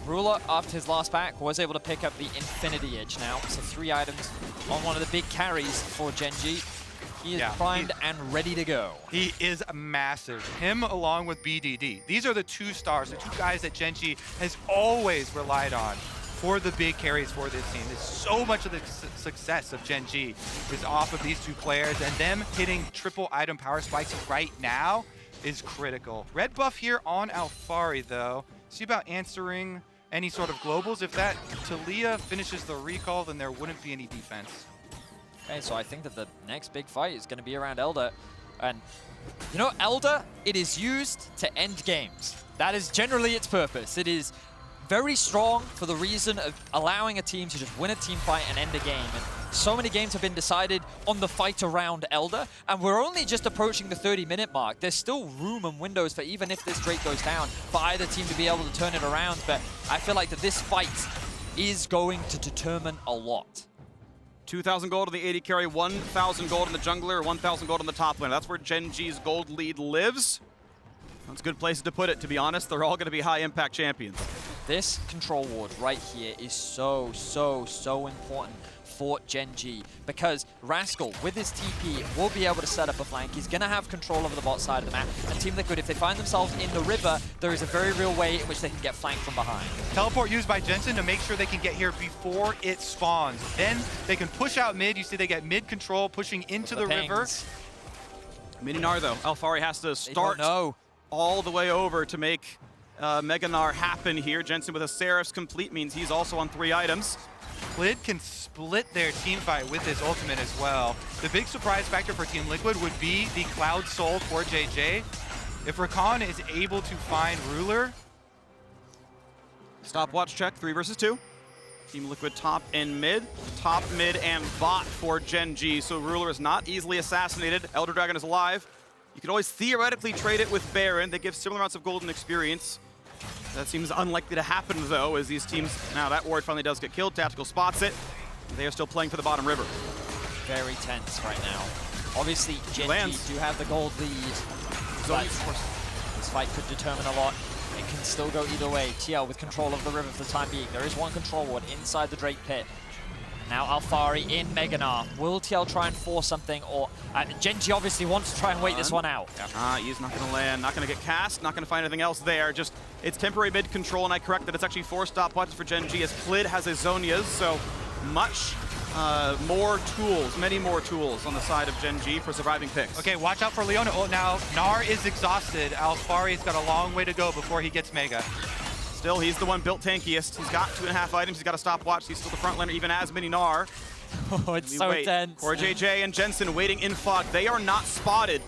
Ruler, after his last back, was able to pick up the Infinity Edge now. So 3 items on one of the big carries for Gen.G. He is primed and ready to go. He is massive. Him along with BDD. These are the 2 stars, the 2 guys that Gen.G has always relied on for the big carries for this team. There's so much of the success of Gen.G is off of these 2 players, and them hitting triple item power spikes right now is critical. Red buff here on Alphari though. See about answering any sort of globals. If that Taliyah finishes the recall, then there wouldn't be any defense. Okay, so I think that the next big fight is going to be around Elder. And, you know, Elder, it is used to end games. That is generally its purpose. It is very strong for the reason of allowing a team to just win a team fight and end a game. And so many games have been decided on the fight around Elder, and we're only just approaching the 30-minute mark. There's still room and windows for, even if this Drake goes down, for either team to be able to turn it around. But I feel like that this fight is going to determine a lot. 2,000 gold on the AD carry, 1,000 gold on the jungler, 1,000 gold on the top lane. That's where Gen.G's gold lead lives. That's a good place to put it, to be honest. They're all going to be high-impact champions. This control ward right here is so important for Gen.G, because Rascal, with his TP, will be able to set up a flank. He's going to have control over the bot side of the map. And Team Liquid, if they find themselves in the river, there is a very real way in which they can get flanked from behind. Teleport used by Jensen to make sure they can get here before it spawns. Then they can push out mid. You see they get mid control, pushing into the river. Mini-Gnar, though. Alphari has to start all the way over to make Mega Gnar happen here. Jensen with a Seraph's complete means he's also on 3 items. Clid can split their team fight with his ultimate as well. The big surprise factor for Team Liquid would be the Cloud Soul for JJ. If Rakan is able to find Ruler. Stopwatch check, 3 versus 2. Team Liquid top and mid. Top, mid, and bot for Gen.G. So Ruler is not easily assassinated. Elder Dragon is alive. You could always theoretically trade it with Baron. They give similar amounts of golden experience. That seems unlikely to happen, though, as these teams... Now, that ward finally does get killed. Tactical spots it. They are still playing for the bottom river. Very tense right now. Obviously, Gen.G do have the gold lead. This fight could determine a lot. It can still go either way. TL with control of the river for the time being. There is one control ward inside the Drake pit. Now Alphari in Mega Gnar. Will TL try and force something, or Gen.G obviously wants to try and wait this one out. He's not going to land, not going to get cast, not going to find anything else there. Just, it's temporary mid control, and I correct that it's actually 4 stopwatches for Gen.G as Clid has his Zonias, so much more tools, many more tools on the side of Gen.G for surviving picks. Okay, watch out for Leona. Oh, now Gnar is exhausted. Alphari's got a long way to go before he gets Mega. Still, he's the one built tankiest. He's got 2.5 items. He's got a stopwatch. He's still the front laner, even as Mini-Gnar. Oh, it's so tense. CoreJJ and Jensen waiting in fog. They are not spotted,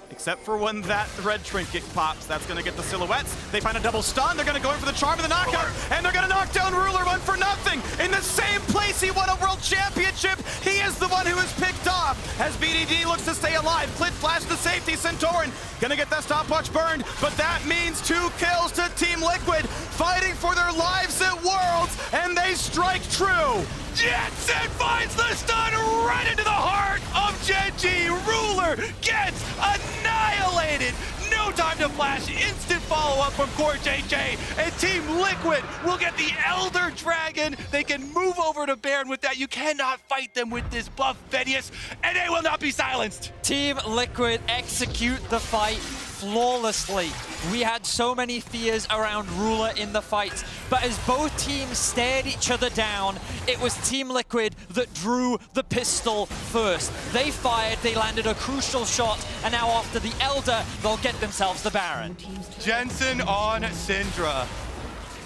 except for when that red trinket pops. That's going to get the silhouettes. They find a double stun. They're going to go in for the charm of the knockout, and they're going to knock down Ruler 1 for nothing. In the same place he won a world championship, he is the one who is picked off as BDD looks to stay alive. Clid flash to safety. Santorin going to get that stopwatch burned, but that means 2 kills to Team Liquid, fighting for their lives at Worlds, and they strike true. Jensen finds the stun right into the heart of Gen.G. Ruler gets annihilated. No time to flash. Instant follow-up from CoreJJ. And Team Liquid will get the Elder Dragon. They can move over to Baron with that. You cannot fight them with this buff, Vedius, and they will not be silenced. Team Liquid execute the fight flawlessly. We had so many fears around Ruler in the fight, but as both teams stared each other down, it was Team Liquid that drew the pistol first. They fired, they landed a crucial shot, and now after the Elder, they'll get themselves the Baron. Jensen on Syndra.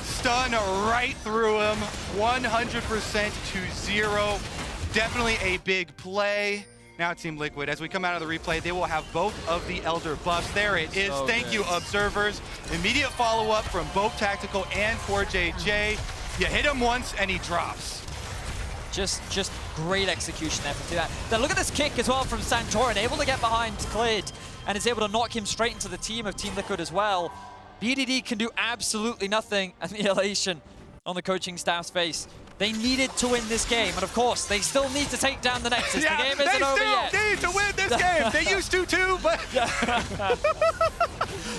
Stun right through him, 100% to 0. Definitely a big play. Now Team Liquid, as we come out of the replay, they will have both of the Elder buffs. There it is. Thank you, observers. Immediate follow-up from both Tactical and CoreJJ. You hit him once and he drops. Just great execution there for that. Then look at this kick as well from Santorin, able to get behind Clid and is able to knock him straight into the team of Team Liquid as well. BDD can do absolutely nothing, and the elation on the coaching staff's face. They needed to win this game, and of course, they still need to take down the Nexus. Yeah, the game isn't over yet. They still need to win this game. They used to too, but...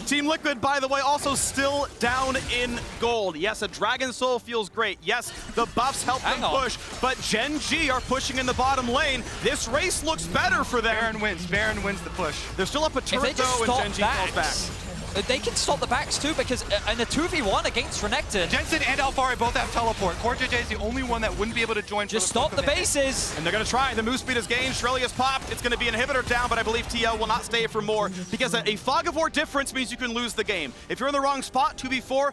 Team Liquid, by the way, also still down in gold. Yes, a Dragon Soul feels great. Yes, the buffs help them push, but Gen.G are pushing in the bottom lane. This race looks better for them. Baron wins the push. They're still up a turret though, and Gen.G falls back. They can stop the backs too, because in a 2v1 against Renekton, Jensen and Alphari both have teleport. CoreJJ is the only one that wouldn't be able to join. Just stop the bases. And they're going to try. The move speed is gained. Shirley is popped. It's going to be an inhibitor down, but I believe TL will not stay for more, because a fog of war difference means you can lose the game. If you're in the wrong spot, 2v4,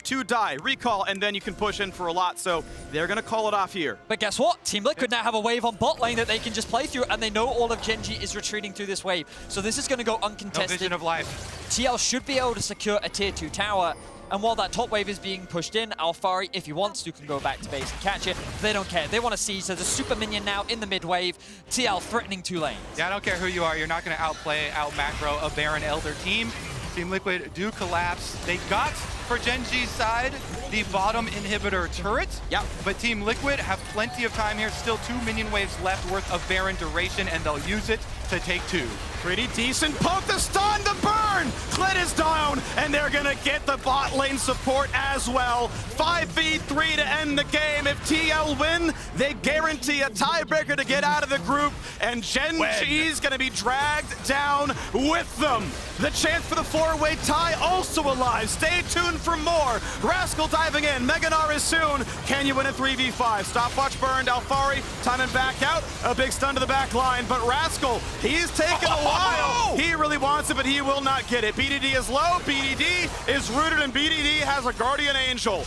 2 die, recall, and then you can push in for a lot. So they're going to call it off here. But guess what? Team Liquid now have a wave on bot lane that they can just play through, and they know all of Gen.G is retreating through this wave. So this is going to go uncontested. No vision of life. TL should be able to secure a tier 2 tower, and while that top wave is being pushed in, Alphari, if he wants to, can go back to base and catch it. They don't care. They want to siege. There's a super minion now in the mid wave. TL threatening 2 lanes. Yeah, I don't care who you are. You're not going to out-macro a Baron Elder team. Team Liquid do collapse. They got, for Gen.G's side, the bottom inhibitor turret. Yep. But Team Liquid have plenty of time here. Still 2 minion waves left worth of Baron duration, and they'll use it to take 2. Pretty decent poke, the stun, the burn! Clid is down, and they're gonna get the bot lane support as well. 5v3 to end the game. If TL win, they guarantee a tiebreaker to get out of the group, and Gen.G's gonna be dragged down with them. The chance for the 4-way tie also alive. Stay tuned for more. Rascal diving in, Gnar is soon. Can you win a 3v5? Stopwatch burned, Alphari timing back out. A big stun to the back line, but Rascal, he's taken a while. He really wants it, but he will not get it. BDD is low, BDD is rooted, and BDD has a Guardian Angel.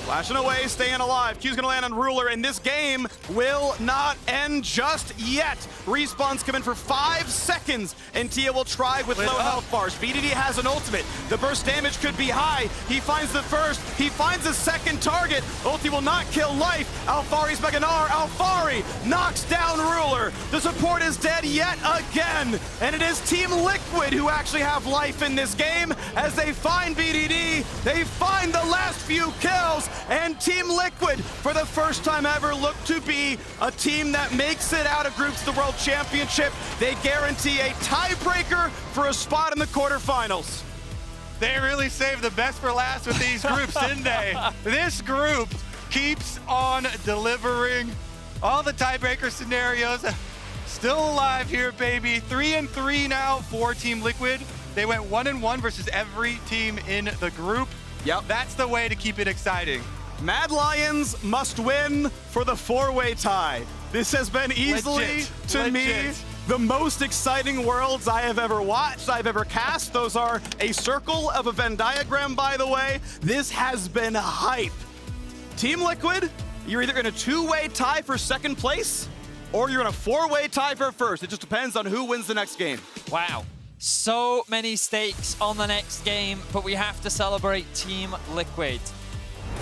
Flashing away, staying alive. Q's gonna land on Ruler, and this game will not end just yet. Respawns come in for 5 seconds, and Tia will try with low health bars. BDD has an ultimate. The burst damage could be high. He finds the first, he finds the second target. Ulti will not kill life. Alphari's Gnar. Alphari knocks down Ruler. The support is dead yet again, and it is Team Liquid who actually have life in this game as they find BDD. They find the last few kills. And Team Liquid, for the first time ever, look to be a team that makes it out of groups to the World Championship. They guarantee a tiebreaker for a spot in the quarterfinals. They really saved the best for last with these groups, didn't they? This group keeps on delivering. All the tiebreaker scenarios still alive here, baby. 3-3 now for Team Liquid. They went 1-1 versus every team in the group. Yep. That's the way to keep it exciting. Mad Lions must win for the 4-way tie. This has been easily, to me, the most exciting worlds I have ever watched, I've ever cast. Those are a circle of a Venn diagram, by the way. This has been hype. Team Liquid, you're either in a 2-way tie for second place, or you're in a 4-way tie for first. It just depends on who wins the next game. Wow. So many stakes on the next game, but we have to celebrate Team Liquid.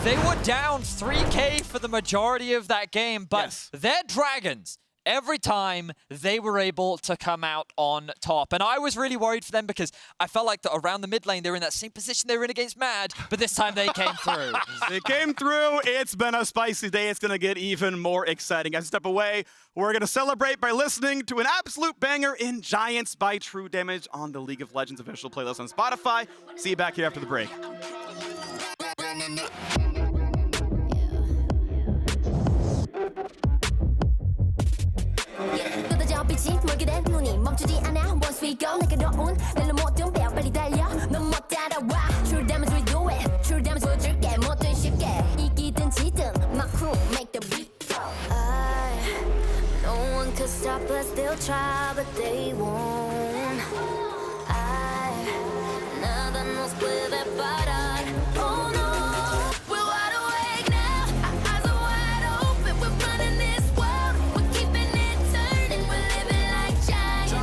They were down 3K for the majority of that game, but their dragons, every time they were able to come out on top. And I was really worried for them because I felt like that around the mid lane, they were in that same position they were in against Mad, but this time they came through. They came through. It's been a spicy day. It's going to get even more exciting. As I step away, we're going to celebrate by listening to an absolute banger in Giants by True Damage on the League of Legends official playlist on Spotify. See you back here after the break. 빛이 멀게 된 눈이 멈추지 않아 once we go 내게 넣은 낼로 모든 배워 빨리 달려 넌 못 따라와 True damage we do it True damage 보여줄게 뭐든 쉽게 이기든 지든 My crew make the beat No one could stop us they'll try but they won't nada nos puede parar Oh no We're wide awake now Our eyes are wide open We're running this world We're keeping it turning We're living like giants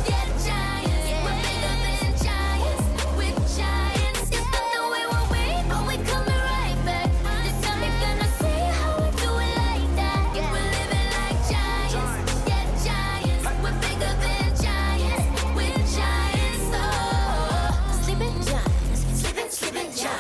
Yeah, giants We're bigger than giants We're giants Yes, I know we won't wait But we're coming right back This time you're gonna see How we do it like that We're living like giants Yeah, giants We're bigger than giants We're giants Oh Sleeping giants Sleeping giants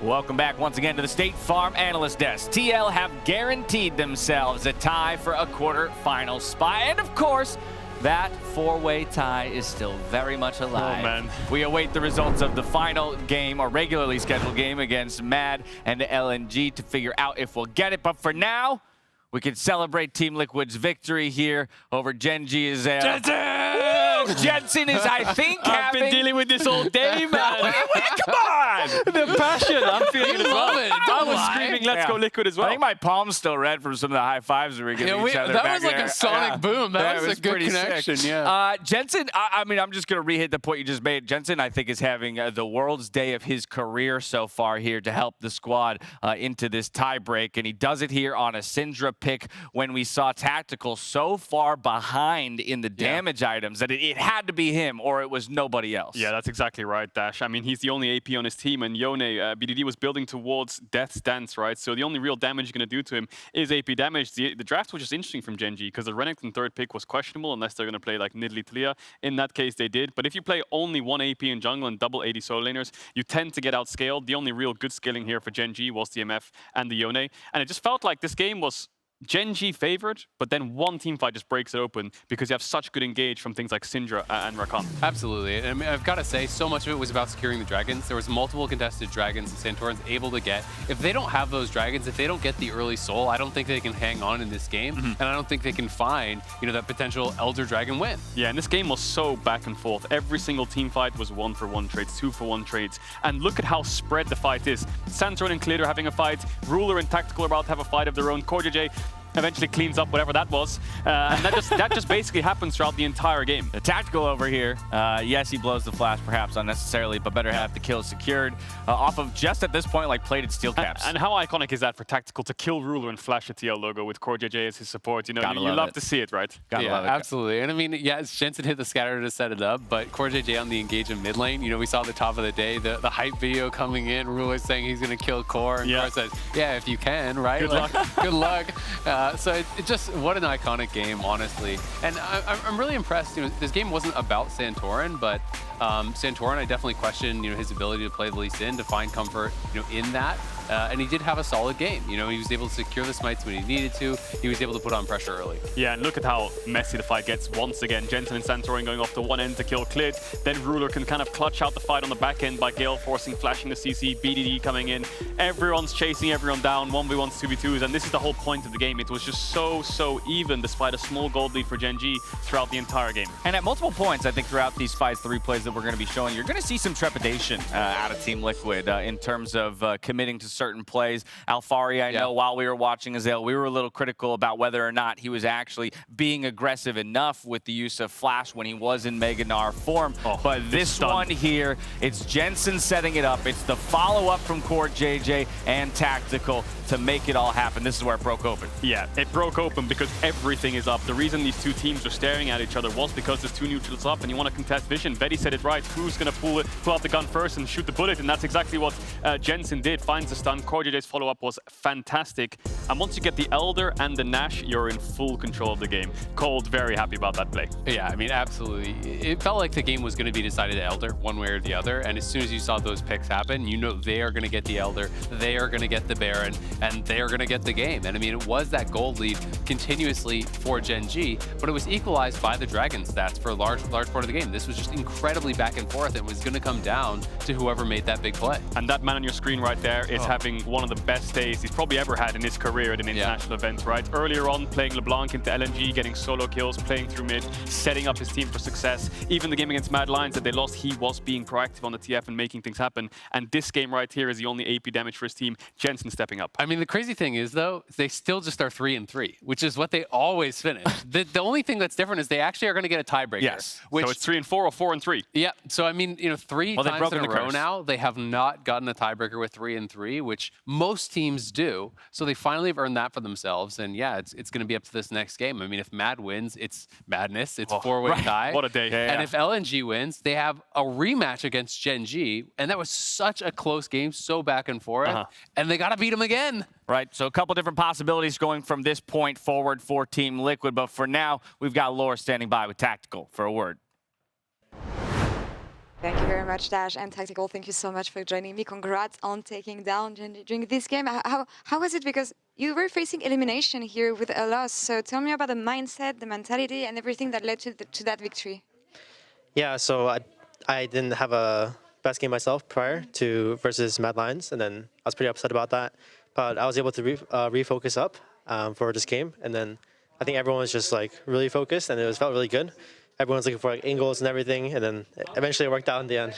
Welcome back once again to the State Farm Analyst Desk. TL have guaranteed themselves a tie for a quarter-final spot. And of course, that four-way tie is still very much alive. Oh, man. We await the results of the final game, or regularly scheduled game, against Mad and LNG to figure out if we'll get it. But for now, we can celebrate Team Liquid's victory here over Gen.G Jensen is, I think, I've been dealing with this all day, man. Come on! The passion, I'm feeling it as well. I was screaming, let's go Liquid as well. I think my palm's still red from some of the high fives we were giving each other that back was like there. a sonic boom. That was a good connection. Sick. Yeah. Jensen, I mean, I'm just going to re-hit the point you just made. Jensen, I think, is having the world's day of his career so far here to help the squad into this tie break. And he does it here on a Syndra pick when we saw Tactical so far behind in the damage items that it had to be him or it was nobody else. Yeah, that's exactly right, Dash. I mean, he's the only AP on his team, and Yone, BDD was building towards Death's Dance, right? So the only real damage you're going to do to him is AP damage. The draft was just interesting from Gen.G because the Renekton third pick was questionable unless they're going to play like Nidalee Taliyah. In that case, they did. But if you play only one AP in jungle and double AD solo laners, you tend to get outscaled. The only real good scaling here for Gen.G was the MF and the Yone. And it just felt like this game was Gen.G favored, but then one team fight just breaks it open because you have such good engage from things like Syndra and Rakan. Absolutely. And I mean, I've got to say, so much of it was about securing the dragons. There was multiple contested dragons that Santorin's able to get. If they don't have those dragons, if they don't get the early soul, I don't think they can hang on in this game. And I don't think they can find, that potential Elder Dragon win. Yeah, and this game was so back and forth. Every single team fight was 1-for-1 trades, 2-for-1 trades. And look at how spread the fight is. Santorin and Clid are having a fight. Ruler and Tactical are about to have a fight of their own. CoreJJ eventually cleans up whatever that was. And that just basically happens throughout the entire game. The Tactical over here, yes, he blows the flash perhaps unnecessarily, but better have the kill secured off of just at this point like plated steel caps. And how iconic is that for Tactical to kill Ruler and flash a TL logo with CoreJJ as his support? You love to see it, right? Yeah, absolutely. And I mean, yes, Jensen hit the scatter to set it up, but CoreJJ on the engage in mid lane, we saw at the top of the day, the hype video coming in, Ruler saying he's going to kill Core, and Core says, yeah, if you can, right? Good luck. Good luck. So it just, what an iconic game, honestly. And I'm really impressed. This game wasn't about Santorin, but Santorin, I definitely question, his ability to play the Lee Sin, to find comfort, in that. And he did have a solid game. He was able to secure the smites when he needed to. He was able to put on pressure early. Yeah, and look at how messy the fight gets once again. Jensen and Santorin going off to one end to kill Clid. Then Ruler can kind of clutch out the fight on the back end by Gale forcing, flashing the CC, BDD coming in. Everyone's chasing everyone down, 1v1s, 2v2s, and this is the whole point of the game. It was just so even despite a small gold lead for Gen.G throughout the entire game. And at multiple points, I think throughout these fights, the replays that we're going to be showing, you're going to see some trepidation out of Team Liquid in terms of committing to certain plays. Alphari, I know while we were watching Azale, we were a little critical about whether or not he was actually being aggressive enough with the use of Flash when he was in Mega Gnar form. But this one here, it's Jensen setting it up. It's the follow-up from CoreJJ and Tactical to make it all happen. This is where it broke open. Yeah, it broke open because everything is up. The reason these two teams are staring at each other was because there's two neutrals up and you want to contest vision. Betty said it right. Who's going to pull out the gun first and shoot the bullet? And that's exactly what Jensen did. Finds the stun. CoreJJ's follow-up was fantastic. And once you get the Elder and the Nash, you're in full control of the game. Cold, very happy about that play. Yeah, I mean, absolutely. It felt like the game was going to be decided to Elder one way or the other. And as soon as you saw those picks happen, they are going to get the Elder, they are going to get the Baron, and they are going to get the game. And I mean, it was that gold lead continuously for Gen.G, but it was equalized by the Dragon stats for a large part of the game. This was just incredibly back and forth. It was going to come down to whoever made that big play. And that man on your screen right there is having one of the best days he's probably ever had in his career at an international event, right? Earlier on, playing LeBlanc into LNG, getting solo kills, playing through mid, setting up his team for success. Even the game against Mad Lions that they lost, he was being proactive on the TF and making things happen. And this game right here is the only AP damage for his team. Jensen stepping up. I mean, the crazy thing is, though, they still just are 3-3, which is what they always finish. the only thing that's different is they actually are going to get a tiebreaker. Yes. Which, so it's 3-4 or 4-3. Yeah. So, I mean, 3 times in a row now, they have not gotten a tiebreaker with 3-3, which most teams do. So they finally have earned that for themselves. And yeah, it's going to be up to this next game. I mean, if Mad wins, it's madness. It's a 4-way tie. What a day. And if LNG wins, they have a rematch against Gen.G. And that was such a close game, so back and forth. And they got to beat them again. Right, so a couple different possibilities going from this point forward for Team Liquid. But for now, we've got Laura standing by with Tactical for a word. Thank you very much, Dash and Tactical. Thank you so much for joining me. Congrats on taking down Gen.G during this game. How was it? Because you were facing elimination here with a loss. So tell me about the mindset, the mentality, and everything that led to that victory. Yeah, so I didn't have a best game myself prior to versus Mad Lions, and then I was pretty upset about that. But I was able to refocus up for this game, and then I think everyone was just like really focused, and it felt really good. Everyone's looking for like angles and everything, and then eventually it worked out in the end.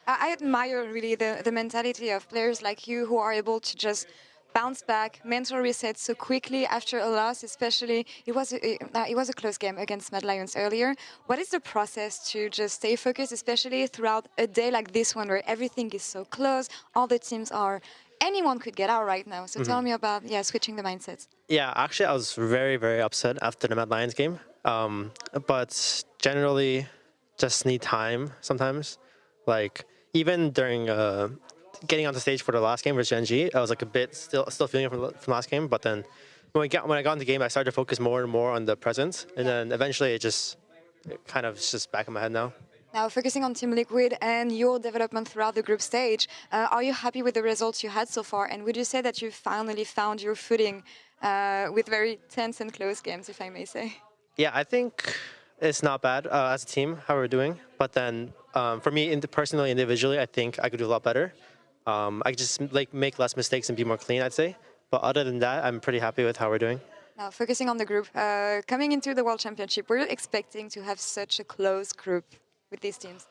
I admire really the mentality of players like you who are able to just bounce back, mental reset so quickly after a loss. Especially, it was a close game against Mad Lions earlier. What is the process to just stay focused, especially throughout a day like this one where everything is so close, all the teams are, anyone could get out right now. So tell me about switching the mindsets. Yeah, actually I was very, very upset after the Mad Lions game. But generally just need time sometimes. Like even during getting on the stage for the last game with Gen.G, I was like a bit still feeling it from last game. But then when I got in the game, I started to focus more and more on the present, and then eventually it kind of just back in my head now. Now, focusing on Team Liquid and your development throughout the group stage, are you happy with the results you had so far? And would you say that you finally found your footing with very tense and close games, if I may say? Yeah, I think it's not bad as a team, how we're doing. But then for me, personally, individually, I think I could do a lot better. I just like make less mistakes and be more clean, I'd say. But other than that, I'm pretty happy with how we're doing. Now, focusing on the group, coming into the World Championship, were you expecting to have such a close group with these teams?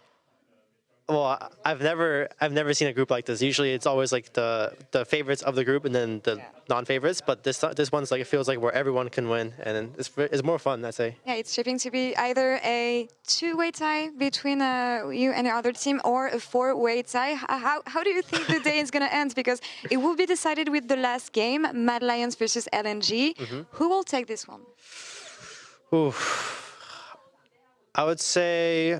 Well, I've never seen a group like this. Usually, it's always like the favorites of the group and then the non-favorites. But this one's like it feels like where everyone can win, and it's more fun, I'd say. Yeah, it's shaping to be either a two-way tie between you and your other team, or a four-way tie. How do you think the day is gonna end? Because it will be decided with the last game, Mad Lions versus LNG. Who will take this one? Ooh, I would say.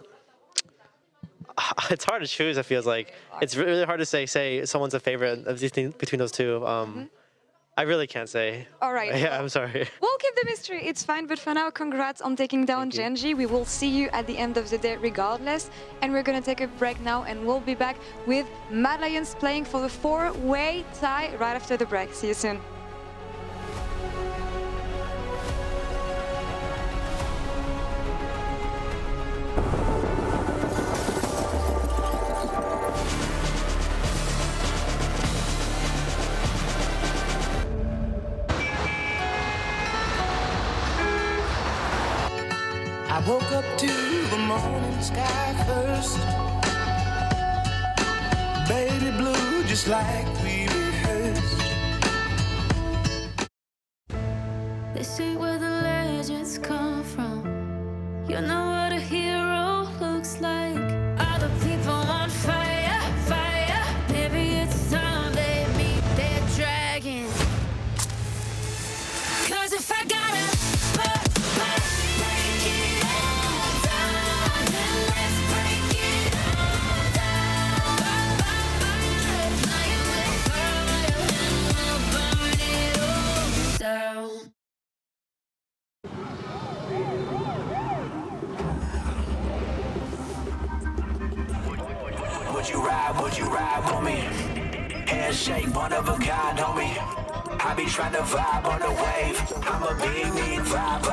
It's hard to choose, it feels like. It's really hard to say someone's a favorite between those two. I really can't say. All right. Yeah, I'm sorry. We'll keep the mystery. It's fine, but for now, congrats on taking down Gen.G. We will see you at the end of the day regardless. And we're going to take a break now, and we'll be back with Mad Lions playing for the four-way tie right after the break. See you soon. I woke up to the morning sky first. Baby blue, just like we rehearsed. This ain't where the legends come from. You know what a hero looks like. All the people on fire, fire. Maybe it's time they meet their dragon. 'Cause if I gotta Would you ride for me? Handshake, one of a kind, homie. I be trying to vibe on the wave. I'm a big vibe